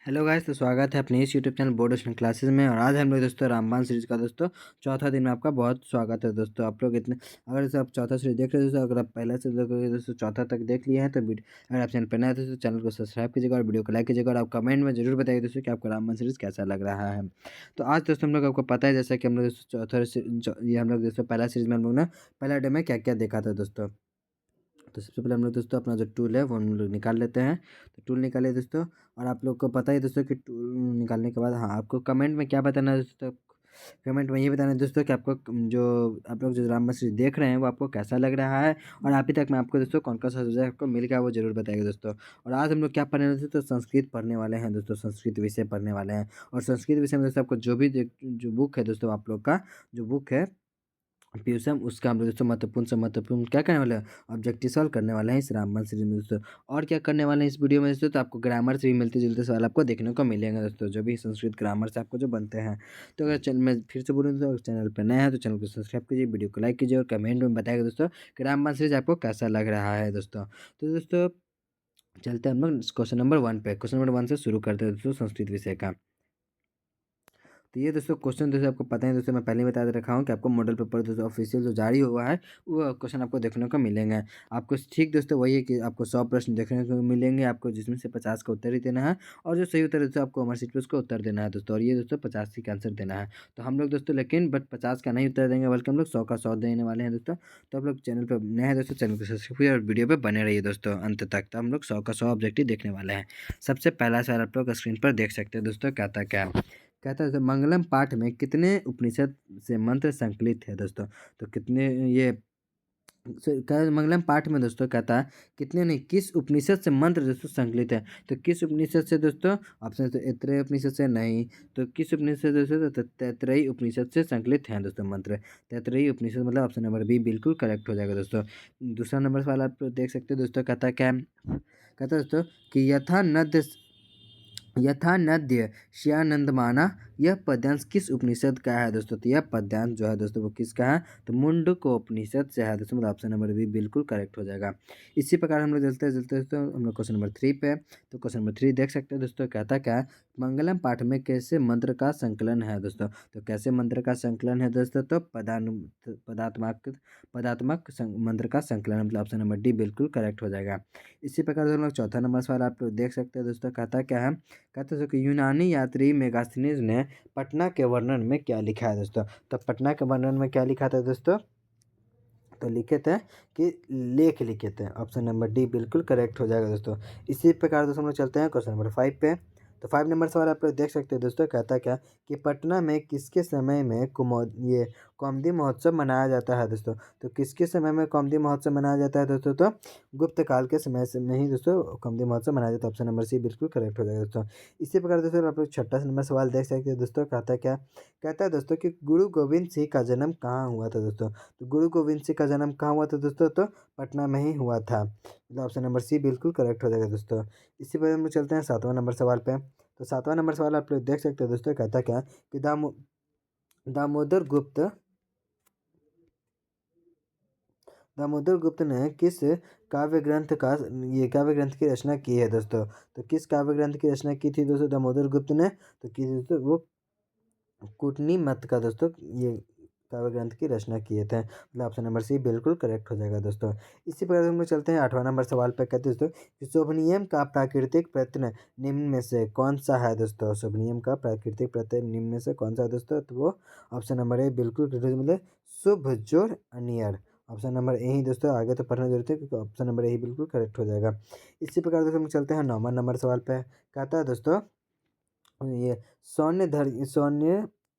Hello guys, तो स्वागत है अपने इस YouTube channel board ocean classes में। और आज हम लोग दोस्तों रामबाण सीरीज का दोस्तों चौथा दिन में आपका बहुत स्वागत है दोस्तों। आप लोग इतने अगर जैसे आप चौथा सीरीज देख रहे हो दोस्तों, अगर आप पहला से देखोगे दोस्तों चौथा तक देख लिए हैं तो अगर आप चैनल पर नए हैं तो चैनल को सब्सक्राइब कीजिएगा और वीडियो को लाइक कीजिएगा। और आप कमेंट में जरूर बताइए दोस्तों कि आपको रामबाण सीरीज कैसा लग रहा है। तो आज दोस्तों हम लोग आपको पता है जैसा कि हम लोग दोस्तों ये हम लोग दोस्तों पहला सीरीज में हम लोग ना पहला डे में क्या क्या देखा था दोस्तों। तो सबसे पहले हम लोग दोस्तों अपना जो टूल है वो हम लोग निकाल लेते हैं। तो टूल निकाले दोस्तों। और आप लोग को पता ही दोस्तों कि टूल निकालने के बाद हाँ आपको कमेंट में क्या बताना है दोस्तों। कमेंट में ये बताना है दोस्तों कि आपको जो आप लोग जो रामबाण सीरीज देख रहे हैं वो आपको कैसा लग रहा है। और अभी तक मैं आपको दोस्तों कौन सा सब्जेक्ट आपको मिल गया वो जरूर बताइएगा दोस्तों। और आज हम लोग क्या पढ़ने वाले थे, तो संस्कृत पढ़ने वाले हैं दोस्तों। संस्कृत विषय पढ़ने वाले हैं। और संस्कृत विषय में दोस्तों आपको जो बुक है दोस्तों, आप लोग का जो बुक है पीयूषम, उसका हम लोग दोस्तों महत्वपूर्ण से महत्वपूर्ण क्या करने वाले हैं, ऑब्जेक्टिव सॉल्व करने वाले हैं इस रामबाण सीरीज में दोस्तों। और क्या करने वाले हैं इस वीडियो में दोस्तों, तो आपको ग्रामर से भी मिलते जुलते सवाल आपको देखने को मिलेंगे दोस्तों, जो भी संस्कृत ग्रामर से आपको जो बनते हैं। तो अगर चैनल में फिर से बोलूँ तो अगर चैनल पर नया है तो चैनल को सब्सक्राइब कीजिए, वीडियो को लाइक कीजिए और कमेंट में बताइएगा दोस्तों कि रामबाण सीरीज आपको कैसा लग रहा है दोस्तों। तो दोस्तों चलते हैं हम लोग क्वेश्चन नंबर 1 पे। क्वेश्चन नंबर 1 से शुरू करते हैं दोस्तों संस्कृत विषय का। तो ये दोस्तों क्वेश्चन दोस्तों आपको पता है दोस्तों, मैं पहले ही बता दे रखा हूँ कि आपको मॉडल पेपर दोस्तों ऑफिशियल जो जारी हुआ है वो क्वेश्चन आपको देखने को मिलेंगे। आपको ठीक दोस्तों वही है कि आपको 100 प्रश्न देखने को मिलेंगे आपको, जिसमें से 50 का उत्तर ही देना है। और जो सही उत्तर है दोस्तों आपको हमारे सीट पर उसको उत्तर देना है दोस्तों। और ये दोस्तों 85 का आंसर देना है। तो हम लोग दोस्तों लेकिन 50 का नहीं उत्तर देंगे, बल्कि हम लोग 100 का 100 देने वाले हैं दोस्तों। तो आप लोग चैनल पर नए हैं दोस्तों, चैनल को सब्सक्राइब कीजिए और वीडियो पर बने रहिए दोस्तों अंत तक। तो हम लोग 100 का 100 ऑब्जेक्टिव देखने वाले हैं। सबसे पहला सवाल आप लोग स्क्रीन पर देख सकते हैं दोस्तों। कहता है मंगलम पाठ में कितने उपनिषद से मंत्र संकलित है दोस्तों। तो कितने ये मंगलम पाठ में दोस्तों कहता है कितने नहीं किस उपनिषद से मंत्र दोस्तों संकलित है। तो किस उपनिषद से दोस्तों, ऑप्शन तो ऐत्रेय उपनिषद से नहीं, तो किस उपनिषद दोस्तों, तो तैत्तिरीय उपनिषद से संकलित हैं दोस्तों मंत्र। तैत्तिरीय उपनिषद मतलब ऑप्शन नंबर बी बिल्कुल करेक्ट हो जाएगा दोस्तों। दूसरा नंबर सवाल आप देख सकते हो दोस्तों। कहता है क्या, कहता है दोस्तों कि यथा नद्य श्यानंदमाना, यह पद्यांश किस उपनिषद का है दोस्तों। तो यह पद्यांश जो है दोस्तों वो किसका है, तो मुंडको उपनिषद से है दोस्तों। मतलब ऑप्शन नंबर बी बिल्कुल करेक्ट हो जाएगा। इसी प्रकार हम लोग चलते चलते दोस्तों हम लोग क्वेश्चन नंबर 3 पे। तो क्वेश्चन नंबर 3 देख सकते हैं दोस्तों। कहता क्या है, मंगलम पाठ में कैसे मंत्र का संकलन है दोस्तों। तो कैसे मंत्र का संकलन है दोस्तों, तो पदात्मक मंत्र का संकलन, मतलब ऑप्शन नंबर डी बिल्कुल करेक्ट हो जाएगा। इसी प्रकार हम लोग चौथा नंबर सवाल आप लोग देख सकते हैं दोस्तों। कहता क्या है, कहते हैं कि यूनानी यात्री मेगास्थनीज ने पटना के वर्णन में क्या लिखा है दोस्तों। तो पटना के वर्णन में क्या लिखा था दोस्तों, तो लिखे थे कि लेख लिखे थे। ऑप्शन नंबर डी बिल्कुल करेक्ट हो जाएगा दोस्तों। इसी प्रकार दोस्तों हम लोग चलते हैं क्वेश्चन नंबर 5 पे। तो 5 नंबर सवाल आप लोग देख सकते हैं दोस्तों। कहता क्या कि पटना में किसके समय में कौमुदी महोत्सव मनाया जाता है दोस्तों। तो किसके समय में कौमुदी महोत्सव मनाया जाता है दोस्तों, तो गुप्त काल के समय से में ही दोस्तों कौमुदी महोत्सव मनाया जाता है। ऑप्शन नंबर सी बिल्कुल करेक्ट हो जाएगा दोस्तों। इसी प्रकार दोस्तों आप लोग छठा नंबर सवाल देख सकते हैं दोस्तों। कहता क्या, कहता है दोस्तों कि गुरु गोविंद सिंह का जन्म कहाँ हुआ था दोस्तों। तो गुरु गोविंद सिंह का जन्म कहाँ हुआ था दोस्तों, तो पटना में ही हुआ था। मतलब ऑप्शन नंबर सी बिल्कुल करेक्ट हो जाएगा दोस्तों। इसी पर हम लोग चलते हैं 7वां नंबर सवाल पे। तो 7वां नंबर सवाल आप लोग देख सकते हैं दोस्तों। कहता क्या कि दामोदर गुप्त दामोदर गुप्त ने किस काव्य ग्रंथ की रचना की है दोस्तों। तो किस काव्य ग्रंथ की रचना की थी दोस्तों दामोदर गुप्त ने, तो की दोस्तों वो कूटनी मत का दोस्तों ये काव्य ग्रंथ की रचना किए थे। मतलब ऑप्शन नंबर सी बिल्कुल करेक्ट हो जाएगा दोस्तों। इसी प्रकार हम लोग चलते हैं 8वां नंबर सवाल पे। कहते हैं दोस्तों कि शोभनियम का प्राकृतिक प्रत्यय निम्न में से कौन सा है दोस्तों। शोभनियम का प्राकृतिक प्रत्यय निम्न में से कौन सा है दोस्तों, तो वो ऑप्शन नंबर ए बिल्कुल मतलब शुभ जोड़ अनियर। ऑप्शन नंबर ए ही दोस्तों, आगे तो पढ़ना जरूरत है क्योंकि ऑप्शन नंबर ए ही बिल्कुल करेक्ट हो जाएगा। इसी प्रकार दोस्तों हम चलते हैं 9वां नंबर सवाल पे। कहता है दोस्तों ये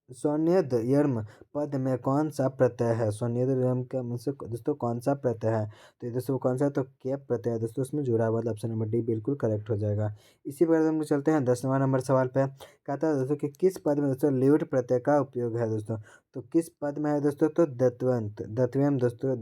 सौन्यध यर्म पद में कौन सा प्रत्यय है। सौन्यध यर्म का मुझसे दोस्तों कौन सा प्रत्यय है, तो ये दोस्तों कौन सा है, तो क्या प्रत्यय है दोस्तों उसमें जुड़ा हुआ। ऑप्शन नंबर डी बिल्कुल करेक्ट हो जाएगा। इसी प्रकार हम लोग चलते हैं 10वां नंबर सवाल पे। कहता है दोस्तों कि किस पद में दोस्तों ल्यूट प्रत्यय का उपयोग है दोस्तों। तो किस पद में है दोस्तों, तो दत्वम दोस्तों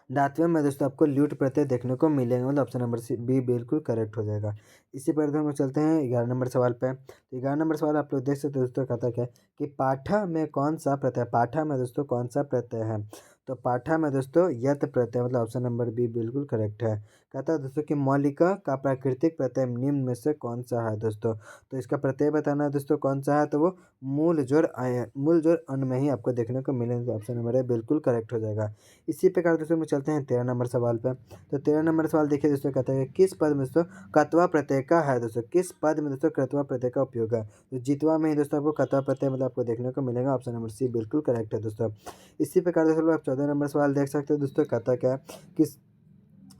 दातव्य में दोस्तों आपको ल्यूट प्रत्यय देखने को मिलेगा। मतलब ऑप्शन नंबर सी बी बिल्कुल करेक्ट हो जाएगा। इसी पर हम लोग चलते हैं 11 नंबर सवाल पे। तो 11 नंबर सवाल आप लोग देख सकते हैं दोस्तों। कहता क्या है कि पाठा में कौन सा प्रत्यय, पाठा में दोस्तों कौन सा प्रत्यय है। तो पाठा में दोस्तों यत प्रत्यय मतलब ऑप्शन नंबर बी बिल्कुल करेक्ट है। कहता है दोस्तों कि मौलिका का प्राकृतिक प्रत्यय निम्न में से कौन सा है दोस्तों। तो इसका प्रत्यय बताना है दोस्तों कौन सा है, तो वो मूल जोड़ अन में ही आपको देखने को मिलेगा। तो ऑप्शन नंबर ए बिल्कुल करेक्ट हो जाएगा। इसी प्रकार दोस्तों में चलते हैं 13 नंबर सवाल पे। तो 13 नंबर सवाल देखिए दोस्तों, कहता है कि किस पद में दोस्तों कत्वा प्रत्यय का है दोस्तों, किस पद में दोस्तों कत्वा प्रत्यय का उपयोग है। तो जितवा में ही दोस्तों आपको कत्वा प्रत्यय मतलब आपको देखने को मिलेगा। ऑप्शन नंबर सी बिल्कुल करेक्ट है दोस्तों। इसी प्रकार दोस्तों आप 14 नंबर सवाल देख सकते हो दोस्तों, कहता क्या है किस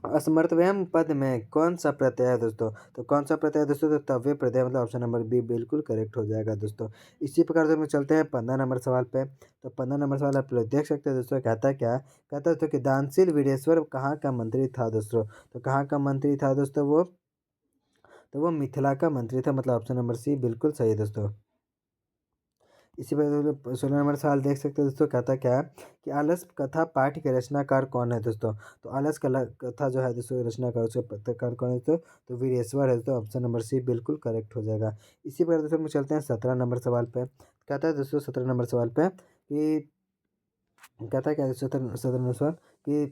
असमर्थव्यम पद में कौन सा प्रत्यय है दोस्तों। तो कौन सा प्रत्यय है दोस्तों, तो तव्य प्रत्यय मतलब ऑप्शन नंबर बी बिल्कुल करेक्ट हो जाएगा दोस्तों। इसी प्रकार से हम चलते हैं 15 नंबर सवाल पे। तो 15 नंबर सवाल आप लोग देख सकते हैं दोस्तों, कहता है क्या, कहता है दोस्तों कि दानशील वीरेश्वर कहाँ का मंत्री था दोस्तों। तो कहाँ का मंत्री था दोस्तों वो, तो वो मिथिला का मंत्री था, मतलब ऑप्शन नंबर सी बिल्कुल सही है दोस्तों। इसी वजह से 16 नंबर सवाल देख सकते हैं दोस्तों, कहता क्या है कि आलस कथा पाठ के रचनाकार कौन है दोस्तों। तो आलस कला कथा जो है दोस्तों रचनाकार उसका पत्रकार कौन है दोस्तों, तो वीरेश्वर है दोस्तों। ऑप्शन नंबर सी बिल्कुल करेक्ट हो जाएगा। इसी प्रकार दोस्तों हम चलते हैं 17 नंबर सवाल पे। कहता है दोस्तों 17 नंबर सवाल पे कि कहता है क्या 17 नंबर सवाल कि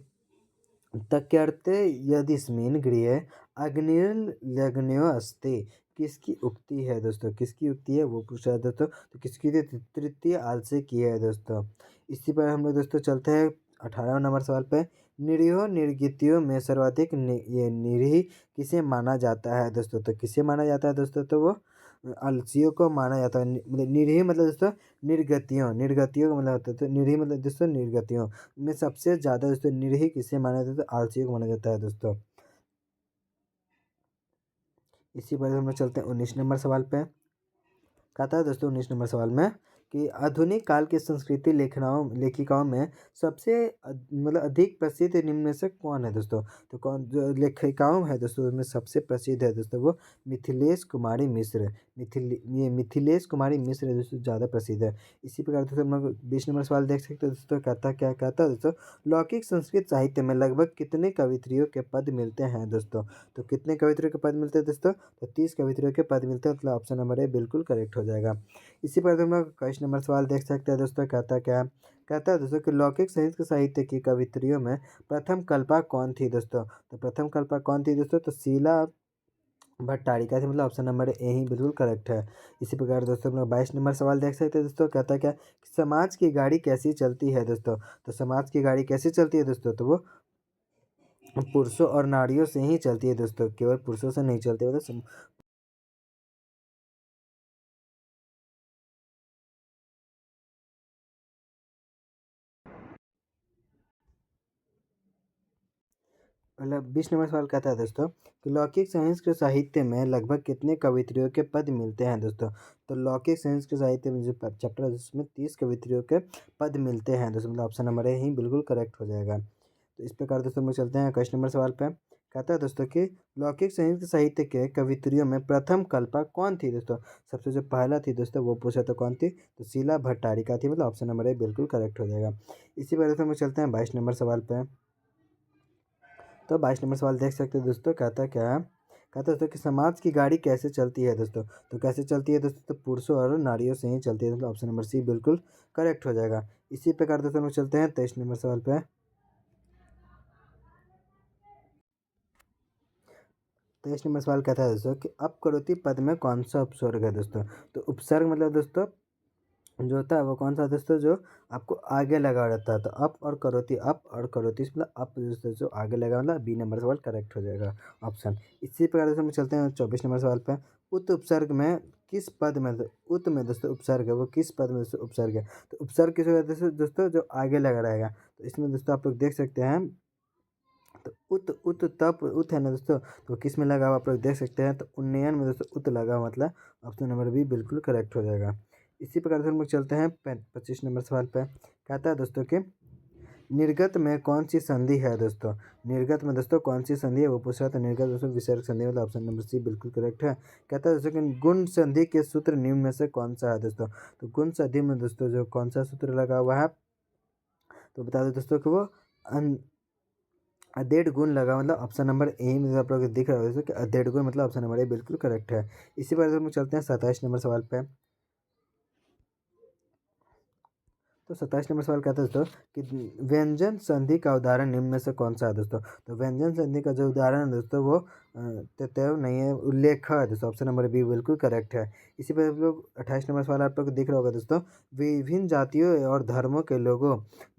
तक्यर्ते यदिस्मिन् गृहे अग्निर्लग्न्यो अस्ति, किसकी उक्ति है दोस्तों, किसकी उक्ति है वो पूछा है दोस्तों। तो किसकी थी, तृतीय आलस्य की है दोस्तों। इसी पर हम लोग दोस्तों चलते हैं 18 नंबर सवाल पे। निरीहो निर्गतियों में सर्वाधिक ये निरीह किसे माना जाता है दोस्तों। तो किसे माना जाता है दोस्तों, तो वो आलसियों को माना जाता है। मतलब निरीह मतलब दोस्तों निर्गतियों का मतलब होता है, तो निरीह मतलब दोस्तों निर्गतियों में सबसे ज़्यादा दोस्तों निरीह किसे माना जाता है, तो आलसी को माना जाता है दोस्तों। इसी पर हम लोग चलते हैं 19 नंबर सवाल पे। कहता है दोस्तों 19 नंबर सवाल में कि आधुनिक काल की संस्कृति लेखिकाओं में सबसे मतलब अधिक प्रसिद्ध निम्न में से कौन है दोस्तों। तो कौन जो लेखिकाओं है दोस्तों उसमें सबसे प्रसिद्ध है दोस्तों वो मिथिलेश कुमारी मिश्र। मिथिलेश कुमारी मिश्र है दोस्तों ज़्यादा प्रसिद्ध है। इसी प्रकार दोस्तों हम लोग 20 नंबर सवाल देख सकते हैं दोस्तों, कहता क्या कहता है दोस्तों, लौकिक संस्कृत साहित्य में लगभग कितने कवित्रियों के पद मिलते हैं दोस्तों। तो कितने कवित्रियों के पद मिलते हैं दोस्तों, तो 30 कवित्रियों के पद मिलते हैं, मतलब ऑप्शन नंबर ए बिल्कुल करेक्ट हो जाएगा। इसी पर हम लोग 21 नंबर सवाल देख सकते हैं दोस्तों, कहता क्या है, कहता है दोस्तों कि लौकिक संस्कृत साहित्य की कवित्रियों में प्रथम कल्पा कौन थी दोस्तों। तो प्रथम कल्पा कौन थी दोस्तों, तो शीला भट्टारिका थी, मतलब ऑप्शन नंबर ए ही बिल्कुल करेक्ट है। इसी प्रकार दोस्तों हम लोग 22 नंबर सवाल देख सकते हैं दोस्तों, कहता क्या कि समाज की गाड़ी कैसी चलती है दोस्तों। तो समाज की गाड़ी कैसी चलती है दोस्तों, तो वो पुरुषों और नारियों से ही चलती है दोस्तों, केवल पुरुषों से नहीं चलती मतलब। मतलब 20 नंबर सवाल कहता है दोस्तों कि लौकिक संस्कृत साहित्य में लगभग कितने कवित्रियों के पद मिलते हैं दोस्तों। तो लौकिक संस्कृत साहित्य में जो चैप्टर है उसमें 30 कवित्रियों के पद मिलते हैं दोस्तों, मतलब ऑप्शन नंबर ए ही बिल्कुल करेक्ट हो जाएगा। तो इस प्रकार दोस्तों हम लोग चलते हैं 21 नंबर सवाल पे। कहता है दोस्तों कि लौकिक संस्कृत साहित्य के कवित्रियों में प्रथम कल्पा कौन थी दोस्तों। सबसे जो पहला थी दोस्तों वो पूछा तो कौन थी, तो शीला भट्टारिका थी, मतलब ऑप्शन नंबर ए बिल्कुल करेक्ट हो जाएगा। इसी वजह से हम लोग चलते हैं 22 नंबर सवाल पे। तो 22 नंबर सवाल देख सकते हैं दोस्तों, कहता क्या है, कहता है दोस्तों कि समाज की गाड़ी कैसे चलती है दोस्तों। तो कैसे चलती है दोस्तों, तो पुरुषों और नारियों से ही चलती है, मतलब ऑप्शन नंबर सी बिल्कुल करेक्ट हो जाएगा। इसी प्रकार दोस्तों हम लोग चलते हैं 23 नंबर सवाल पे। 23 नंबर सवाल कहता है दोस्तों कि अपकरोति पद में कौन सा उपसर्ग है दोस्तों। तो उपसर्ग मतलब दोस्तों जो होता है वो कौन सा दोस्तों, जो आपको आगे लगा रहता है। तो अप और करोती मतलब अप दोस्तों जो आगे लगा, मतलब बी नंबर सवाल करेक्ट हो जाएगा ऑप्शन। इसी प्रकार दोस्तों हम चलते हैं 24 नंबर सवाल पे। उत उपसर्ग में किस पद में उत में दोस्तों उपसर्ग है वो किस पद में दोस्तों उपसर्ग है। तो उपसर्ग किस होगा दोस्तों जो आगे लगा रहेगा। तो इसमें दोस्तों आप लोग देख सकते हैं, तो उत उत तप उत है ना दोस्तों, तो किस में लगा हुआ आप लोग देख सकते हैं। तो उन्नयन में दोस्तों उत लगा हुआ, मतलब ऑप्शन नंबर बी बिल्कुल करेक्ट हो जाएगा। इसी प्रकार से हम लोग चलते हैं 25 नंबर सवाल पे। कहता है दोस्तों कि निर्गत में कौन सी संधि है दोस्तों। निर्गत में दोस्तों कौन सी संधि है वो पूछ रहा था। निर्गत दोस्तों विसर्ग संधि, मतलब ऑप्शन नंबर सी बिल्कुल करेक्ट है। कहता है दोस्तों कि गुण संधि के सूत्र निम्न में से कौन सा है दोस्तों। तो गुण संधि में दोस्तों जो कौन सा सूत्र लगा हुआ है, तो बता दो दोस्तों कि वो अधेड़ गुण लगा, मतलब ऑप्शन नंबर ए में आप लोग दिख रहा है कि अधेड़ गुण, मतलब ऑप्शन नंबर ए बिल्कुल करेक्ट है। इसी पर हम चलते हैं 27 नंबर सवाल पे। तो 27 नंबर सवाल कहता है दोस्तों कि व्यंजन संधि का उदाहरण निम्न में से कौन सा है दोस्तों। तो व्यंजन संधि का जो उदाहरण है दोस्तों वो तय नहीं है, उल्लेख है दोस्तों। ऑप्शन नंबर बी बिल्कुल करेक्ट है। इसी पर हम लोग 28 नंबर सवाल आप लोग को दिख रहा होगा दोस्तों, विभिन्न जातियों और धर्मों के लोग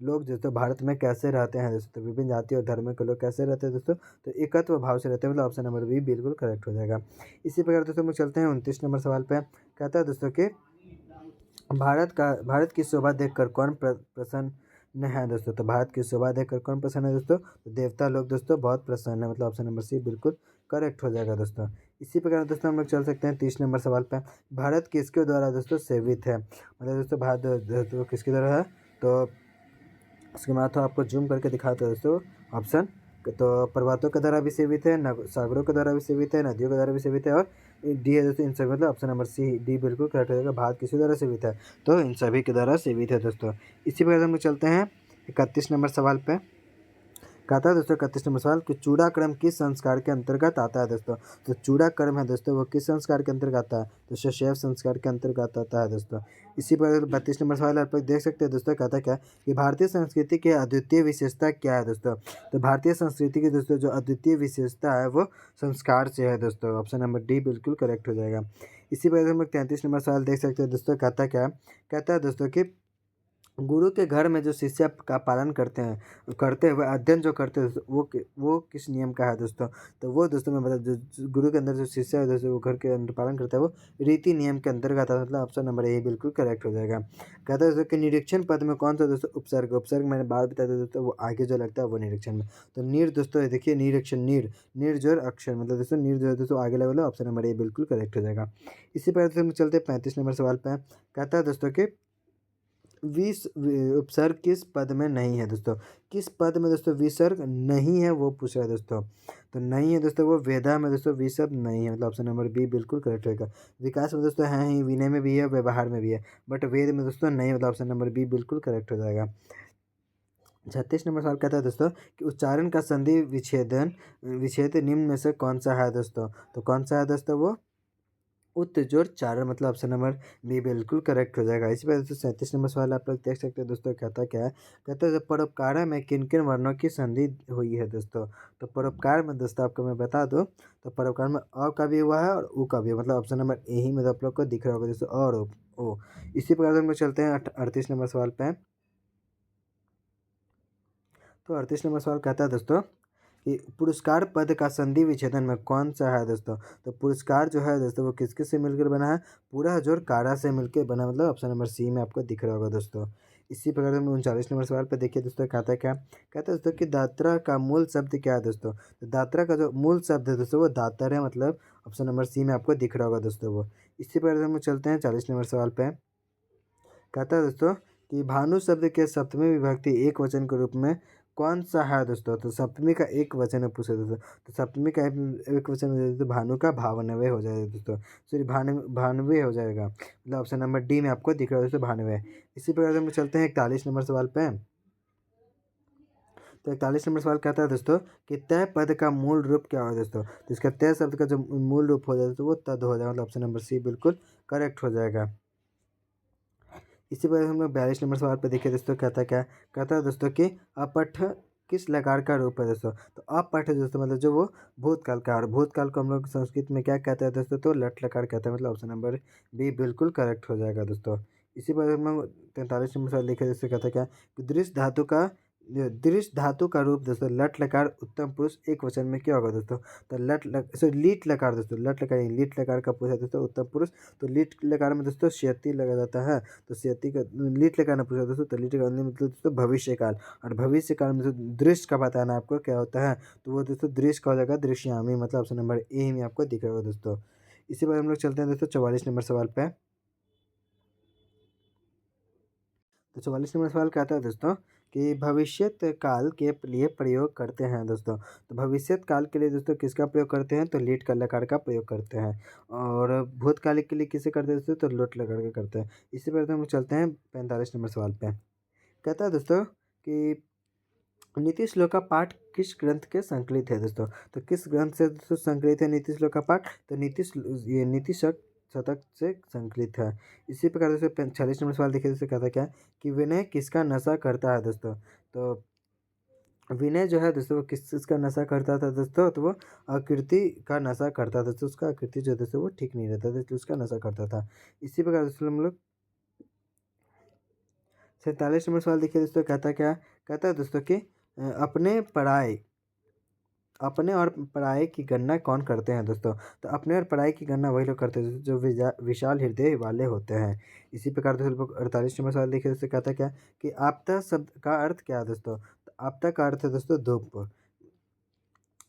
दोस्तों भारत में कैसे रहते हैं दोस्तों। तो विभिन्न जातियों और धर्मों के लोग कैसे रहते हैं दोस्तों, तो एकत्व भाव से रहते हैं, मतलब ऑप्शन नंबर बी बिल्कुल करेक्ट हो जाएगा। इसी प्रकार दोस्तों हम लोग चलते हैं 29 नंबर सवाल पे। कहता है दोस्तों कि भारत की शोभा देखकर कौन प्रसन्न है दोस्तों। तो भारत की शोभा देखकर कौन प्रसन्न है दोस्तों, तो देवता लोग दोस्तों बहुत प्रसन्न है, मतलब ऑप्शन नंबर सी बिल्कुल करेक्ट हो जाएगा दोस्तों। इसी प्रकार दोस्तों हम लोग चल सकते हैं 30 नंबर सवाल पे। भारत किसके द्वारा दोस्तों सेवित है, मतलब दोस्तों भारत दोस्तों किसके द्वारा है। तो उसके बाद तो आपको जूम करके दिखाते हैं दोस्तों ऑप्शन। तो पर्वतों के द्वारा भी सेवित है, सागरों के द्वारा भी सेवित है, नदियों के द्वारा भी सेवित है, और डी है दोस्तों इन सभी, मतलब ऑप्शन नंबर सी डी बिल्कुल करेक्ट हो जाएगा। भारत किसी द्वारा सेवित है, तो इन सभी के द्वारा सेवित है दोस्तों। इसी प्रकार हम लोग चलते हैं 31 नंबर सवाल पे। कहता है दोस्तों 31 नंबर सवाल कि चूड़ाक्रम किस संस्कार के अंतर्गत आता है दोस्तों। तो चूड़ाक्रम है दोस्तों वो किस संस्कार के अंतर्गत आता है, तो शैव संस्कार के अंतर्गत आता है दोस्तों। इसी पर 32 नंबर सवाल आप लोग देख सकते हैं दोस्तों, कहता क्या कि भारतीय संस्कृति की अद्वितीय विशेषता क्या है दोस्तों। तो भारतीय संस्कृति की दोस्तों जो अद्वितीय विशेषता है वो संस्कार से है दोस्तों। ऑप्शन नंबर डी बिल्कुल करेक्ट हो जाएगा। इसी पर हम लोग 33 नंबर सवाल देख सकते हैं दोस्तों, कहता क्या, कहता है दोस्तों कि गुरु के घर में जो शिष्य का पालन करते हुए अध्ययन जो करते हैं वो किस नियम का है दोस्तों। तो वो दोस्तों मैं बता, जो गुरु के अंदर जो शिष्य है दोस्तों वो घर के अंदर पालन करता है वो रीति नियम के अंतर्गत आता है, मतलब ऑप्शन नंबर ए बिल्कुल करेक्ट हो जाएगा। कहता है दोस्तों कि निरीक्षण पद में कौन सा दोस्तों उपसर्ग मैंने बात बता दिया दोस्तों, वो आगे जो लगता है वो निरीक्षण में। तो नीर दोस्तों ये देखिए निरीक्षण नीर जोर अक्षर, मतलब दोस्तों नीर जो है दोस्तों आगे लेवल है, ऑप्शन नंबर ए बिल्कुल करेक्ट हो जाएगा। इसी पर दोस्तों हम चलते 35 नंबर सवाल पे। कहता है दोस्तों कि उपसर्ग किस पद में नहीं है दोस्तों। किस पद में दोस्तों विसर्ग नहीं है वो पूछ रहा है दोस्तों। तो नहीं है दोस्तों वो वेदा में दोस्तों विसर्ग नहीं है, मतलब ऑप्शन नंबर बी बिल्कुल करेक्ट रहेगा। विकास में दोस्तों है ही, विनय में भी है, व्यवहार में भी है, बट वेद में दोस्तों नहीं, मतलब ऑप्शन नंबर बी बिल्कुल करेक्ट हो जाएगा। 36 नंबर सवाल कहता है दोस्तों कि उच्चारण का संधि विच्छेद निम्न में से कौन सा है दोस्तों। तो कौन सा है दोस्तों, वो उत्जोर चारण, मतलब ऑप्शन नंबर बी बिल्कुल करेक्ट हो जाएगा। इसी वजह से 37 नंबर सवाल आप लोग देख सकते हैं दोस्तों, कहता क्या है, कहता है परोपकार में किन किन वर्णों की संधि हुई है दोस्तों। तो परोपकार में दोस्तों आपको मैं बता दूं, तो परोपकार में अ का भी हुआ है और उ का भी, मतलब ऑप्शन नंबर ए ही में आप लोग को दिख रहा होगा दोस्तों, और ओ। इसी प्रकार से हम लोग चलते हैं 38 नंबर सवाल पे। तो 38 नंबर सवाल कहता है दोस्तों कि पुरस्कार पद का संधि विच्छेदन में कौन सा है दोस्तों। तो पुरस्कार जो है दोस्तों वो किस किस से मिलकर बना है, पूरा जोड़ कारा से मिलकर बना, मतलब ऑप्शन नंबर सी में आपको दिख रहा होगा दोस्तों। इसी प्रकार हम 39 नंबर सवाल पर देखिए दोस्तों, कहता है क्या, कहता है दोस्तों कि दात्रा का मूल शब्द क्या है दोस्तों। तो दात्रा का जो मूल शब्द है दोस्तों वो दातर है, मतलब ऑप्शन नंबर सी में आपको दिख रहा होगा दोस्तों वो। इसी प्रकार हम चलते हैं 40 नंबर सवाल पे। कहता है दोस्तों कि भानु शब्द के सप्तमी विभक्ति एक वचन के रूप में कौन सा है दोस्तों। तो सप्तमी का एक वचन है पूछा दोस्तों, तो सप्तमी का एक वचन हो जाए तो भानु का भावनवे हो जाएगा दोस्तों, सॉरी भानवे हो जाएगा, मतलब ऑप्शन नंबर डी में आपको दिख रहा है दोस्तों भानवे। इसी प्रकार हम चलते हैं 41 नंबर सवाल पे। तो 41 नंबर सवाल कहता है दोस्तों कि तय पद का मूल रूप क्या है दोस्तों। तो इसका तय शब्द का जो मूल रूप हो जाए तो वो तद हो जाएगा, मतलब ऑप्शन नंबर सी बिल्कुल करेक्ट हो जाएगा। इसी वजह से हम लोग 42 नंबर सवाल पे देखिए दोस्तों, कहता क्या, कहता है दोस्तों कि अपठ किस लकार का रूप है दोस्तों। तो अपठ दोस्तों मतलब जो वो भूतकाल का, और भूतकाल को हम लोग संस्कृत में क्या कहते हैं दोस्तों, तो लट लकार कहते हैं, मतलब ऑप्शन नंबर बी बिल्कुल करेक्ट हो जाएगा दोस्तों। इसी पर हम लोग 43 नंबर सवाल देखे दोस्तों, कहता क्या कि दृश्य धातु का रूप दोस्तों लट लकार उत्तम पुरुष एक वचन में क्या होगा दोस्तों। तो लीट लकार दोस्तों, लट लकार नहीं, लीट लकार का पूछा दोस्तों उत्तम पुरुष। तो लीट लकार में दोस्तों शयति लगा जाता है, तो शयति का लीट लगाना पूछा दोस्तों, तो लीट का मतलब दोस्तों भविष्य काल, और भविष्य काल में दोस्तों दृश्य का बताना आपको क्या होता है, तो वो दोस्तों दृश्य का हो जाएगा दृश्यामी, मतलब ऑप्शन नंबर ए में आपको दिख रहा होगा दोस्तों। इसी पर हम लोग चलते हैं दोस्तों 44 नंबर सवाल पे। तो 44 नंबर सवाल कहता है दोस्तों कि भविष्यत काल के लिए प्रयोग करते हैं दोस्तों। तो भविष्यत काल के लिए दोस्तों किसका प्रयोग करते हैं, तो लीट का लकार का प्रयोग करते हैं, और भूतकालिक के लिए किसे करते हैं दोस्तों, तो लोट लकार का करते हैं। इसी पर हम चलते हैं 45 नंबर सवाल पे। कहता है दोस्तों कि नीति श्लोक का पाठ किस ग्रंथ के संकलित है दोस्तों। तो किस ग्रंथ से दोस्तों संकलित है नीति श्लोक का पाठ, तो नीति शतक से संकलित है। इसी प्रकार दोस्तों 46 नंबर सवाल देखिए दोस्तों, कहता क्या है कि विनय किसका नशा करता है दोस्तों। तो विनय जो है दोस्तों वो किस चीज़ का नशा करता था दोस्तों, तो वो आकृति का नशा करता था दोस्तों। उसका आकृति जो है दोस्तों वो ठीक नहीं रहता था, इसलिए उसका नशा करता था। इसी प्रकार दोस्तों हम लोग 47 नंबर सवाल देखिए दोस्तों, कहता क्या है? कहता है दोस्तों कि अपने और पराये की गणना कौन करते हैं दोस्तों। तो अपने और पराये की गणना वही लोग करते हैं दोस्तों जो विशाल हृदय वाले होते हैं। इसी प्रकार दोस्तों 48 नंबर सवाल देखिए दोस्तों, कहता क्या कि आपदा शब्द का अर्थ क्या है दोस्तों। तो आपदा का अर्थ है दोस्तों धूप।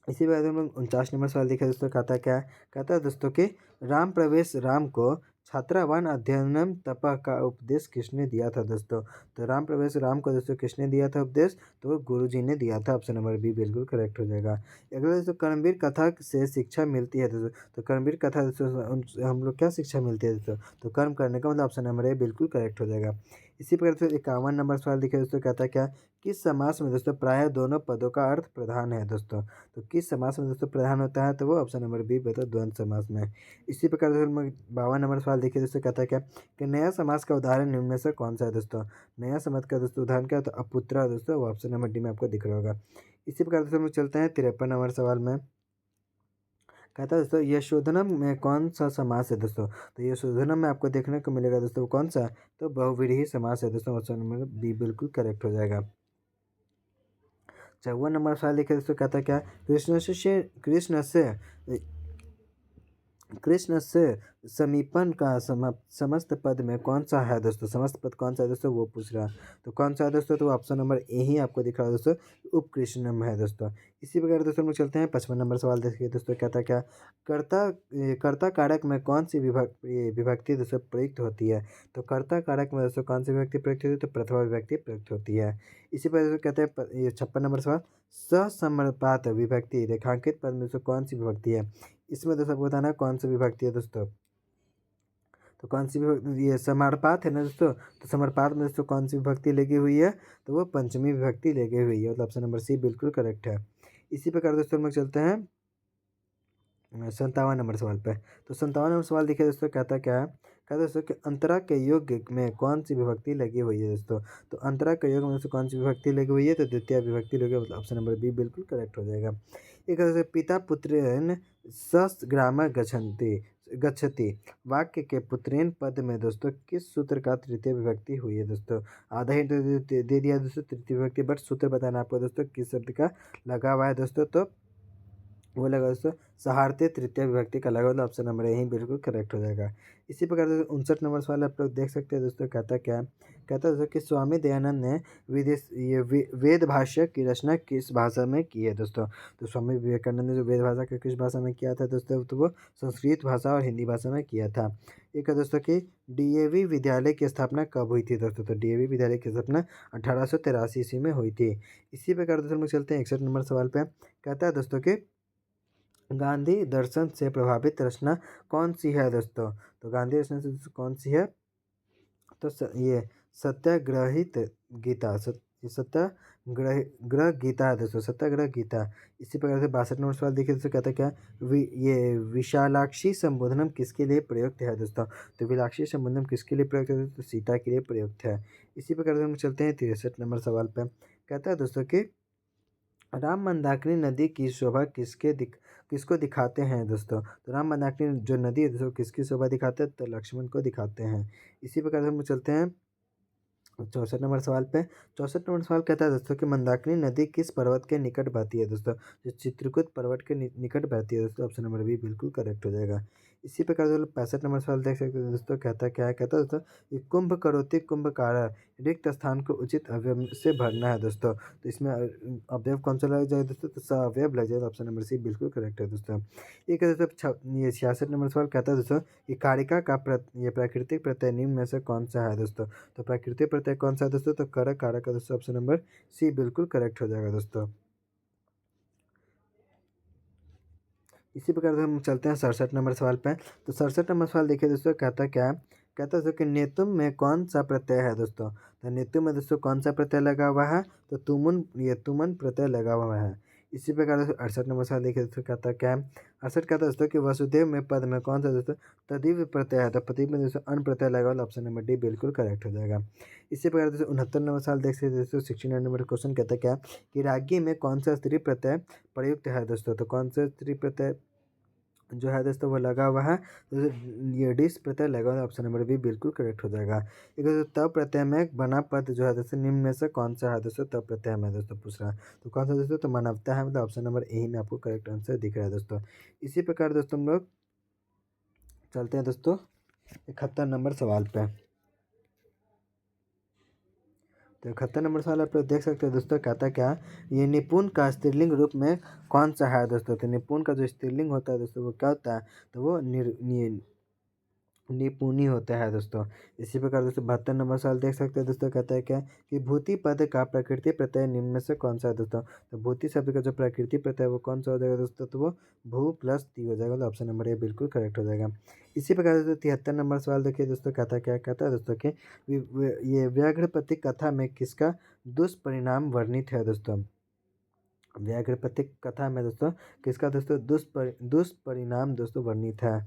इसी प्रकार हम लोग 49 नंबर सवाल देखिए दोस्तों, कहता क्या है? कहता है दोस्तों कि राम प्रवेश राम को छात्रावान अध्ययनम तपः का उपदेश किसने दिया था दोस्तों। तो राम प्रवेश राम को दोस्तों किसने दिया था उपदेश, तो गुरु जी ने दिया था। ऑप्शन नंबर बी बिल्कुल करेक्ट हो जाएगा। अगला दोस्तों कर्मवीर कथा से शिक्षा मिलती है दोस्तों। तो कर्मवीर कथा दोस्तों हम लोग क्या शिक्षा मिलती है दोस्तों, तो कर्म करने का मतलब ऑप्शन नंबर ए बिल्कुल करेक्ट हो जाएगा। इसी प्रकार से 51 नंबर सवाल देखिए दोस्तों, कहता क्या किस समास में दोस्तों प्रायः दोनों पदों का अर्थ प्रधान है दोस्तों। तो किस समास में दोस्तों प्रधान होता है, तो वो ऑप्शन नंबर बी बता द्वंद्व समास में। इसी प्रकार से 52 नंबर सवाल देखिए दोस्तों, कहता है क्या कि नया समास का उदाहरण निम्न में से कौन सा है दोस्तों। नया समास का दोस्तों उदाहरण क्या है, तो अपुत्रा दोस्तों, वो ऑप्शन नंबर डी में आपको दिख रहा होगा। इसी प्रकार दोस्तों हम लोग चलते हैं 53 नंबर सवाल में। कहता है दोस्तों यशोधनम में कौन सा समास है दोस्तों। तो यशोधनम में आपको देखने को मिलेगा दोस्तों वो कौन सा, तो बहुव्रीहि समास है दोस्तों। ऑप्शन नंबर बी बिल्कुल करेक्ट हो जाएगा। 54 नंबर सवाल देखिए दोस्तों, कहता क्या कृष्ण से समीपन का समस्त पद में कौन सा है दोस्तों। समस्त पद कौन सा है दोस्तों, वो पूछ रहा है। तो कौन सा है दोस्तों, तो ऑप्शन नंबर ए ही आपको दिख रहा है दोस्तों, उपकृष्णम है दोस्तों। इसी प्रकार दोस्तों हम लोग चलते हैं 55 नंबर सवाल देखिए दोस्तों, कहता क्या कर्ता कारक में कौन सी विभक्ति दोस्तों प्रयुक्त होती है। तो कर्ता कारक में दोस्तों कौन सी विभक्ति प्रयुक्त होती है, तो प्रथमा विभक्ति प्रयुक्त होती है। इसी प्रकार दोस्तों कहते हैं ये 56 नंबर सवाल, ससमर्पात विभक्ति रेखांकित पद में से कौन सी विभक्ति है। इसमें दोस्तों आपको बताना है कौन सी विभक्ति है दोस्तों। तो कौन सी विभक्ति, ये समर्पात है ना दोस्तों। तो समर्पात में दोस्तों कौन सी विभक्ति लगी हुई है, तो वो पंचमी विभक्ति लगी हुई है। मतलब ऑप्शन नंबर सी बिल्कुल करेक्ट है। इसी प्रकार दोस्तों हम लोग चलते हैं 57 नंबर सवाल पे। तो 57 नंबर सवाल देखिए दोस्तों, कहता क्या है? कहता है दोस्तों कि अंतरा के योग में कौन सी विभक्ति लगी हुई है दोस्तों। तो अंतरा के योग में दोस्तों कौन सी विभक्ति लगी हुई है, तो द्वितीय विभक्ति लगी है। मतलब ऑप्शन नंबर बी बिल्कुल करेक्ट हो जाएगा। एक तरह से पिता पुत्रेन सग्राम गच्छति वाक्य के पुत्रेन पद में दोस्तों किस सूत्र का तृतीय विभक्ति हुई है दोस्तों। आधा हिंट दे दिया दोस्तों तृतीय विभक्ति, बट सूत्र बताना आपको दोस्तों किस शब्द का लगा हुआ है दोस्तों। तो वो लगा दोस्तों सहारते तृतीय विभक्ति का लगा, मतलब ऑप्शन नंबर यही बिल्कुल करेक्ट हो जाएगा। इसी प्रकार दोस्तों 59 नंबर सवाल आप लोग देख सकते हैं दोस्तों, कहता क्या है? कहता है दोस्तों कि स्वामी दयानंद ने वेद भाष्य की रचना किस भाषा में की है दोस्तों। तो स्वामी विवेकानंद ने जो वेद भाषा का किस भाषा में किया था दोस्तों, तो वो संस्कृत भाषा और हिंदी भाषा में किया था। एक है दोस्तों कि डीएवी विद्यालय की स्थापना कब हुई थी दोस्तों। तो डीएवी विद्यालय की स्थापना 1883 ईस्वी में हुई थी। इसी प्रकार दोस्तों हम लोग चलते हैं 61 नंबर सवाल पे। कहता है दोस्तों कि गांधी दर्शन से प्रभावित रचना कौन सी है दोस्तों। तो गांधी दर्शन से कौन सी है, तो ये सत्याग्रहित गीता सत्याग्रह ग्रह गीता है दोस्तों, सत्याग्रह गीता। इसी प्रकार से 62 नंबर सवाल देखिए दोस्तों, कहता क्या ये विशालाक्षी संबोधनम किसके लिए प्रयुक्त है दोस्तों। तो विलाक्षी संबोधनम किसके लिए प्रयुक्त है, तो सीता के लिए प्रयुक्त है। इसी प्रकार से हम चलते हैं 63 नंबर सवाल पे। कहता है दोस्तों कि राम मंदाकिनी नदी की शोभा किसको दिखाते हैं दोस्तों। तो राम मंदाकिनी जो नदी है दोस्तों किसकी शोभा दिखाते हैं, तो लक्ष्मण को दिखाते हैं। इसी प्रकार से हम चलते हैं 64 नंबर सवाल पे। 64 नंबर सवाल कहता है दोस्तों कि मंदाकिनी नदी किस पर्वत के निकट बहती है दोस्तों। जो चित्रकूट पर्वत के निकट बहती है दोस्तों, ऑप्शन नंबर बी बिल्कुल करेक्ट हो जाएगा। इसी प्रकार से 65 नंबर सवाल देख सकते हैं दोस्तों, कहता क्या है? कहता है दोस्तों कि कुंभ करोति कुंभकारा रिक्त स्थान को उचित अवयव से भरना है दोस्तों। तो इसमें अवयव कौन सा लग जाएगा दोस्तों, तो सअवयव लग जाएगा। ऑप्शन नंबर सी बिल्कुल करेक्ट है दोस्तों। एक है दोस्तों ये 66 नंबर सवाल कहता है दोस्तों कि कारिका का ये प्राकृतिक प्रत्यय निम्न में से कौन सा है दोस्तों। तो प्राकृतिक प्रत्यय कौन सा है दोस्तों, तो करक कारक का दोस्तों, ऑप्शन नंबर सी बिल्कुल करेक्ट हो जाएगा दोस्तों। इसी प्रकार से हम चलते हैं 67 नंबर सवाल पे। तो 67 नंबर सवाल देखिए दोस्तों, कहता क्या है? कहता है दोस्तों कि नेतुम में कौन सा प्रत्यय है दोस्तों। तो नेतुम में दोस्तों कौन सा प्रत्यय लगा हुआ है, तो तुमुन, ये तुमन प्रत्यय लगा हुआ है। इसी प्रकार दोस्तों 68 नंबर सवाल देखिए दोस्तों, कहता क्या है 68 कहता है दोस्तों कि वसुदेव में पद में कौन सा दोस्तों तदीव प्रत्यय है, तो प्रतीक में दोस्तों अन प्रत्यय लगा वाला ऑप्शन नंबर डी बिल्कुल करेक्ट हो जाएगा। इसी प्रकार दोस्तों 69 नंबर सवाल देख सकते दोस्तों, 69 नंबर क्वेश्चन कहता क्या है कि राज्ञी में कौन सा स्त्री प्रत्यय प्रयुक्त है दोस्तों, तो कौन सा स्त्री प्रत्यय जो है दोस्तों वो लगा हुआ है, तो ये डिस प्रत्यय लगा हुआ है, ऑप्शन नंबर बी बिल्कुल करेक्ट हो जाएगा। एक दोस्तों तब प्रत्यय में बना पद जो है दोस्तों निम्न में से कौन सा है दोस्तों, तब प्रत्यय में दोस्तों पूछ रहा है, तो कौन सा दोस्तों, तो मानवता है, मतलब ऑप्शन नंबर ए में आपको करेक्ट आंसर दिख रहा है दोस्तों। इसी प्रकार दोस्तों हम लोग चलते हैं दोस्तों 71 नंबर सवाल पे। तो 71 नंबर सवाल आप लोग देख सकते हो दोस्तों, कहता क्या ये निपुण का स्त्रीलिंग रूप में कौन सा है दोस्तों, तो निपुण का जो स्त्रीलिंग होता है दोस्तों वो क्या होता है, तो वो निपुणी होता है दोस्तों। इसी प्रकार दोस्तों 72 नंबर सवाल देख सकते हैं दोस्तों, कहता है क्या कि भूति पद का प्रकृति प्रत्यय निम्न में से कौन सा है दोस्तों, तो भूति शब्द का जो प्रकृति प्रत्यय है वो कौन सा हो जाएगा दोस्तों, तो वो भू प्लस ती हो जाएगा, तो ऑप्शन नंबर ए बिल्कुल करेक्ट हो जाएगा। इसी प्रकार दोस्तों 73 नंबर सवाल देखिए दोस्तों, कहता क्या कहता है दोस्तों कि ये व्याघ्रपति कथा में किसका दुष्परिणाम वर्णित है दोस्तों, व्याघ्रपति कथा में दोस्तों किसका दोस्तों दुष्परिणाम दोस्तों वर्णित है,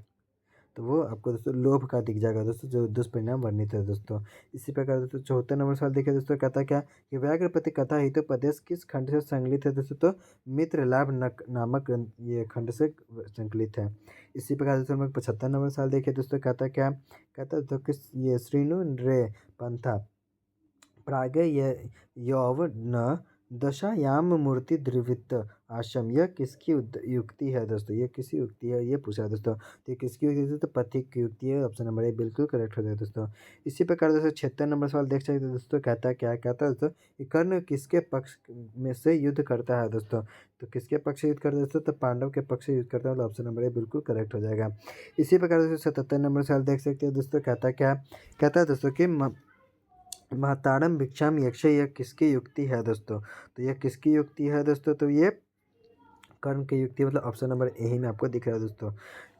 तो वो आपको दोस्तों लोभ का दिख जाएगा दोस्तों, जो दुष्परिणाम वर्णित है दोस्तों। इसी प्रकार दोस्तों 74 नंबर सवाल देखिए दोस्तों, कहता क्या कि व्याघ्रपति कथा हेतु प्रदेश किस खंड से संकलित है दोस्तों, तो मित्र लाभ नामक ये खंड से संकलित है। इसी प्रकार दोस्तों हम लोग 75 नंबर सवाल देखिए दोस्तों, कहता क्या कहता है दोस्तों किस ये श्रीनु रे पंथा प्रागे यौवन दशायाम मूर्ति द्रवित आश्रम, यह किसकी युक्ति है दोस्तों, ये किसी युक्ति है ये पूछा है दोस्तों, तो ये किसकी युक्ति है, तो पथिक की युक्ति है, ऑप्शन नंबर ए बिल्कुल करेक्ट हो जाएगा दोस्तों। इसी प्रकार दोस्तों 76 नंबर सवाल देख सकते हैं दोस्तों, कहता है क्या कहता है दोस्तों कि कर्ण किसके पक्ष में से युद्ध करता है दोस्तों, तो किसके पक्ष से युद्ध करता है दोस्तों, तो पांडव के पक्ष से युद्ध करता है, ऑप्शन नंबर ए बिल्कुल करेक्ट हो जाएगा। इसी प्रकार दोस्तों 77 नंबर सवाल देख सकते हैं दोस्तों, कहता क्या कहता है दोस्तों कि महताड़म भिक्षाम यक्ष, यह किसकी युक्ति है दोस्तों, तो यह किसकी युक्ति है दोस्तों, तो ये कर्ण की युक्ति, मतलब ऑप्शन नंबर ए ही में आपको दिख रहा है दोस्तों।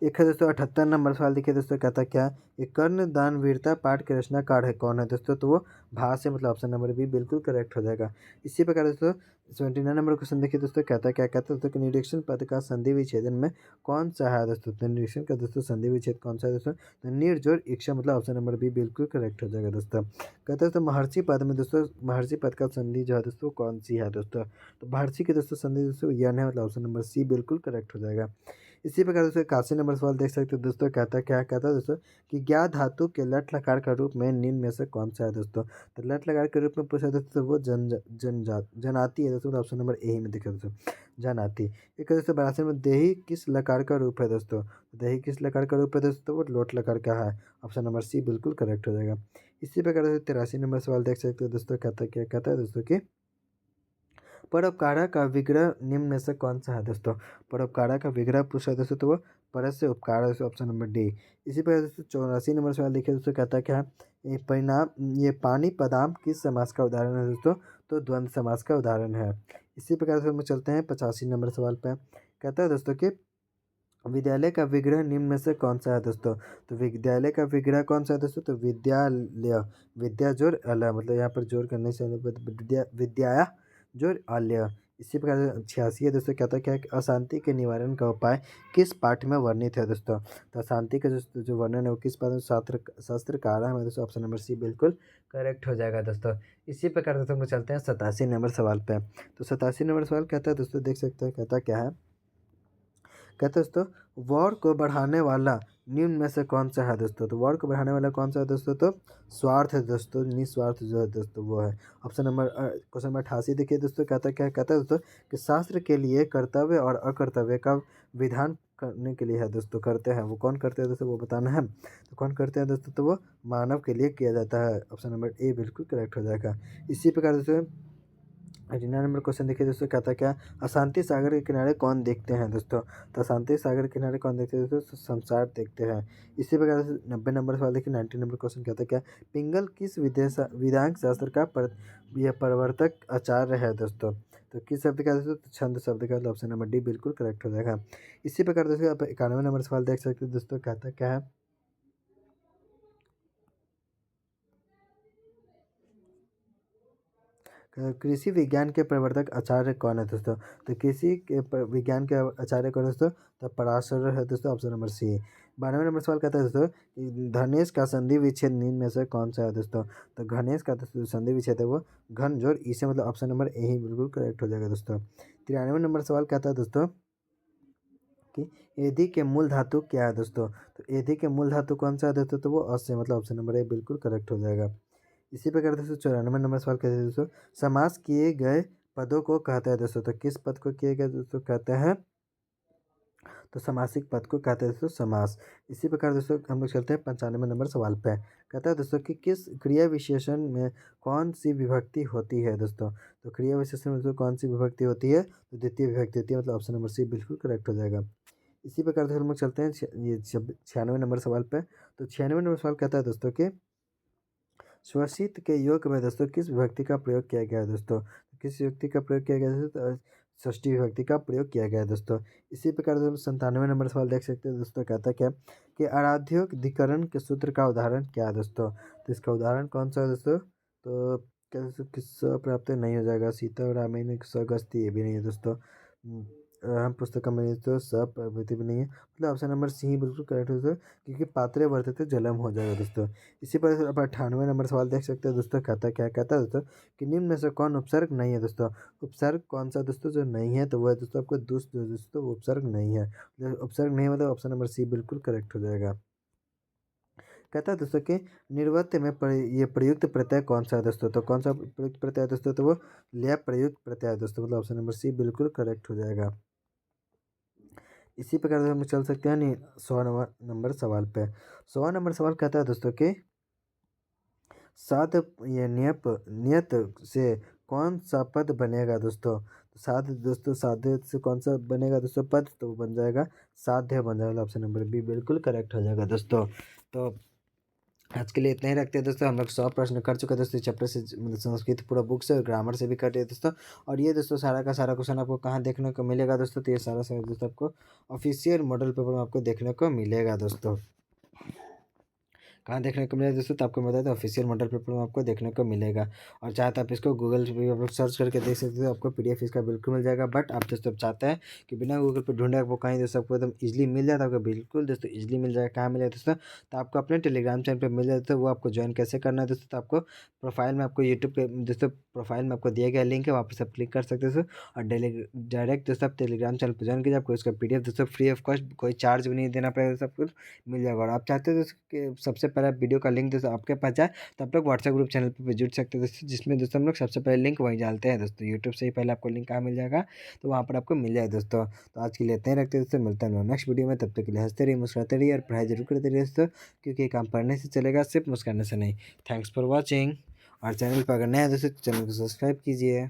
एक है दोस्तों 78 नंबर सवाल देखिए दोस्तों, कहता क्या ये कर्ण दान वीरता पाठ के रचनाकार है कौन है दोस्तों, तो वो भाष्य, मतलब ऑप्शन नंबर बी बिल्कुल करेक्ट हो जाएगा। इसी प्रकार दोस्तों 79 नंबर क्वेश्चन देखिए दोस्तों, कहता क्या कहता है दोस्तों कि निरीक्षण पद का संधि विच्छेदन में कौन सा है दोस्तों, तो निरीक्षण का दोस्तों संधि विच्छेद कौन सा है दोस्तों, तो निर्जोड़ इच्छा, मतलब ऑप्शन नंबर बी बिल्कुल करेक्ट हो जाएगा दोस्तों। कहते हैं दोस्तों महर्षि पद में दोस्तों महर्षि पद का संधि जो है दोस्तों कौन सी है दोस्तों, तो महर्षि की दोस्तों संधि दोस्तों यन है, मतलब ऑप्शन नंबर सी बिल्कुल करेक्ट हो जाएगा। इसी प्रकार दोस्तों 81 नंबर सवाल देख सकते हो दोस्तों, कहता क्या कहता है दोस्तों कि ज्ञा धातु के लट लकार का रूप में निम्न में से कौन सा है दोस्तों, तो लट लकार के रूप में पूछा दोस्तों, तो वो जनाती है दोस्तों, तो ऑप्शन नंबर ए ही में दिखा दोस्तों जनाती। एक है दोस्तों 82 में देही किस लकार का रूप है दोस्तों, देही किस लकार का रूप है दोस्तों, तो वो लोट लकार का है, ऑप्शन नंबर सी बिल्कुल करेक्ट हो जाएगा। इसी प्रकार दोस्तों 83 नंबर सवाल देख सकते हो दोस्तों, कहता क्या कहता है दोस्तों कि परोपकारा का विग्रह निम्न में से कौन सा है दोस्तों, परोपकारा का विग्रह पूछा दोस्तों, तो वो परस से उपकार है, ऑप्शन नंबर डी। इसी प्रकार दोस्तों 84 नंबर सवाल देखिए दोस्तों, कहता क्या है ये परिणाम ये पानी पदाम किस समास का उदाहरण है दोस्तों, तो द्वंद्व समास का उदाहरण है। इसी प्रकार से हम चलते हैं 85 नंबर सवाल पे, कहता है दोस्तों कि विद्यालय का विग्रह निम्न में से कौन सा है दोस्तों, तो विद्यालय का विग्रह कौन सा है दोस्तों, तो विद्यालय, विद्या जोर अलय, मतलब यहाँ पर जोर करने से विद्या जोर आल्य। इसी प्रकार 86 है दोस्तों, कहता क्या है कि अशांति के निवारण का उपाय किस पाठ में वर्णित है दोस्तों, तो अशांति का जो वर्णन है वो किस पाठ में शास्त्रकार है दोस्तों, ऑप्शन नंबर सी बिल्कुल करेक्ट हो जाएगा दोस्तों। इसी प्रकार दोस्तों हम चलते हैं 87 नंबर सवाल पे, तो 87 नंबर सवाल कहता है दोस्तों, देख सकते हैं कहता क्या है, कहते हैं दोस्तों वॉर को बढ़ाने वाला निम्न में से कौन सा है दोस्तों, तो वॉर को बढ़ाने वाला कौन सा है दोस्तों, तो स्वार्थ है दोस्तों, निस्वार्थ जो है दोस्तों वो है, ऑप्शन नंबर क्वेश्चन नंबर 88 देखिए दोस्तों, कहता क्या कहता है दोस्तों कि शास्त्र के लिए कर्तव्य और अकर्तव्य का विधान करने के लिए है दोस्तों, करते हैं वो कौन करते हैं दोस्तों वो बताना है, तो कौन करते हैं दोस्तों, तो वो मानव के लिए किया जाता है, ऑप्शन नंबर ए बिल्कुल करेक्ट हो जाएगा। इसी प्रकार दोस्तों 89 नंबर क्वेश्चन देखिए दोस्तों, कहता क्या अशांति सागर के किनारे कौन देखते हैं दोस्तों, तो अशांति सागर के किनारे कौन देखते हैं दोस्तों, संसार देखते हैं। इसी प्रकार से 90 नंबर सवाल देखिए 90 नंबर क्वेश्चन कहता क्या पिंगल किस वेदांग शास्त्र का यह प्रवर्तक आचार्य है दोस्तों, तो किस शब्द का दोस्तों, तो छंद शब्द का, ऑप्शन नंबर डी बिल्कुल करेक्ट हो जाएगा। इसी प्रकार दोस्तों आप 91 नंबर सवाल देख सकते हैं दोस्तों, कहता क्या है कृषि विज्ञान के प्रवर्तक आचार्य कौन है दोस्तों? तो कृषि के विज्ञान के आचार्य कौन है दोस्तों? तो पराशर है दोस्तों, ऑप्शन नंबर सी। 92 नंबर सवाल कहता है दोस्तों कि धनेश का संधि विच्छेद निम्न में से कौन सा है दोस्तों? तो घनेश का दोस्तों संधि विच्छेद है वो घन जोड़ ई से, मतलब ऑप्शन नंबर ए ही बिल्कुल करेक्ट हो जाएगा दोस्तों। 93 नंबर सवाल कहता है दोस्तों कि एदी के मूल धातु क्या है दोस्तों? तो एदी के मूल धातु कौन सा है दोस्तों? तो वो अस्य, मतलब ऑप्शन नंबर ए बिल्कुल करेक्ट हो जाएगा। इसी प्रकार दोस्तों 94 नंबर सवाल कहते हैं दोस्तों समास किए गए पदों को कहते हैं दोस्तों? तो किस पद को किए गए दोस्तों कहते हैं? तो समासिक पद को कहते हैं दोस्तों समास। इसी प्रकार दोस्तों हम लोग चलते हैं 95 नंबर सवाल पे। कहता है दोस्तों कि किस क्रिया विशेषण में कौन सी विभक्ति होती है दोस्तों? तो क्रिया विशेषण में दोस्तों कौन सी विभक्ति होती है? तो द्वितीय विभक्ति होती है, मतलब ऑप्शन नंबर सी बिल्कुल करेक्ट हो जाएगा। इसी प्रकार से हम लोग चलते हैं ये 96 नंबर सवाल पे। तो 96 नंबर सवाल कहता है दोस्तों कि स्वशित के योग में दोस्तों किस विभक्ति का प्रयोग किया गया है दोस्तों? किस विभक्ति का प्रयोग किया गया है दोस्तों? तो षष्ठी विभक्ति का प्रयोग किया गया है दोस्तों। इसी प्रकार से 97 नंबर सवाल देख सकते हैं दोस्तों, कहता है क्या कि आराध्योधिकरण के सूत्र का उदाहरण क्या है दोस्तों? तो इसका उदाहरण कौन सा है दोस्तों? तो क्या दोस्तों किस्सा प्राप्त नहीं हो जाएगा? सीता और रामायण स्वगस्ती, ये भी नहीं है दोस्तों। हम पुस्तक में नहीं तो सब प्रवृत्ति भी नहीं है, मतलब ऑप्शन नंबर सी ही बिल्कुल करेक्ट है दोस्तों, क्योंकि पात्रे वर्तते जलम हो जाएगा दोस्तों। इसी पर आप 98 नंबर सवाल देख सकते हैं दोस्तों, क्या कहता है दोस्तों कि निम्न में से कौन उपसर्ग नहीं है दोस्तों? उपसर्ग कौन सा दोस्तों जो नहीं है? तो वो है दोस्तों आपको दुष्ट दोस्तों, वो उपसर्ग नहीं है। उपसर्ग नहीं है मतलब ऑप्शन नंबर सी बिल्कुल करेक्ट हो जाएगा। कहता है दोस्तों कि निर्वृत्त में ये प्रयुक्त प्रत्यय कौन सा है दोस्तों? तो कौन सा प्रयुक्त प्रत्यय है दोस्तों? तो वो लय प्रयुक्त प्रत्यय है दोस्तों, मतलब ऑप्शन नंबर सी बिल्कुल करेक्ट हो जाएगा। इसी प्रकार से हम चल सकते हैं नहीं 100 नंबर सवाल पे। 100 नंबर सवाल कहता है दोस्तों कि साध ये नियत से कौन सा पद बनेगा दोस्तों? दोस्तों साध्य से कौन सा बनेगा दोस्तों पद? तो वो बन जाएगा साध्य बन जाएगा, ऑप्शन नंबर बी बिल्कुल करेक्ट हो जाएगा दोस्तों। तो आज के लिए इतना ही रखते हैं दोस्तों। हम लोग 100 प्रश्न कर चुके हैं दोस्तों चैप्टर से, मतलब संस्कृत पूरा बुक से और ग्रामर से भी कर रहे हैं दोस्तों। और ये दोस्तों सारा का सारा क्वेश्चन आपको कहाँ देखने को मिलेगा दोस्तों? तो ये सारा सारा दोस्तों आपको ऑफिशियल मॉडल पेपर में आपको देखने को मिलेगा दोस्तों। कहाँ देखने को मिलेगा दोस्तों? तो आपको बता दें ऑफिशियल मॉडल पेपर में आपको देखने को मिलेगा। और चाहे तो आप इसको गूगल पे भी आप लोग सर्च करके देख सकते हो, आपको पीडीएफ इसका बिल्कुल मिल जाएगा। बट आप दोस्तों चाहते हैं कि बिना गूगल पे ढूंढे आपको कहीं दोस्तों आपको एकदम ईजिली मिल जाए, तो आपको बिल्कुल दोस्तों ईजिली मिल जाएगा। कहाँ मिलेगा दोस्तों? तो आपको अपने टेलीग्राम चैनल पर मिल जाए दोस्तों। वो आपको ज्वाइन कैसे करना है दोस्तों? तो आपको प्रोफाइल में आपको यूट्यूब पे दोस्तों प्रोफाइल में आपको दिया गया लिंक है, वहाँ पर सब क्लिक कर सकते हो दोस्तों। और डायरेक्ट दोस्तों आप टेलीग्राम चैनल पर ज्वाइन कीजिए, आपको इसका पीडीएफ दोस्तों फ्री ऑफ कॉस्ट, कोई चार्ज भी नहीं देना पड़ेगा दोस्तों, आपको मिल जाएगा। और आप चाहते हो दोस्तों कि सबसे पहले वीडियो का लिंक दोस्तों आपके पास जाए, तो आप लोग व्हाट्सएप ग्रुप चैनल पे जुड़ सकते हैं दोस्तों, जिसमें दोस्तों हम लोग सबसे पहले लिंक वहीं डालते हैं दोस्तों। यूट्यूब से ही पहले आपको लिंक कहाँ मिल जाएगा? तो वहाँ पर आपको मिल जाएगा दोस्तों। तो आज के लिए इतना ही रखते हैं दोस्तों, मिलता है नेक्स्ट वीडियो में। तब तक के लिए हंसते रहिए, मुस्कुराते रहिए और पढ़ाई जरूर करते रहिए दोस्तों, क्योंकि ये काम पढ़ने से चलेगा, सिर्फ मुस्कुराने से नहीं। Thanks for watching. और चैनल पर अगर नया है दोस्तों चैनल को सब्सक्राइब कीजिए।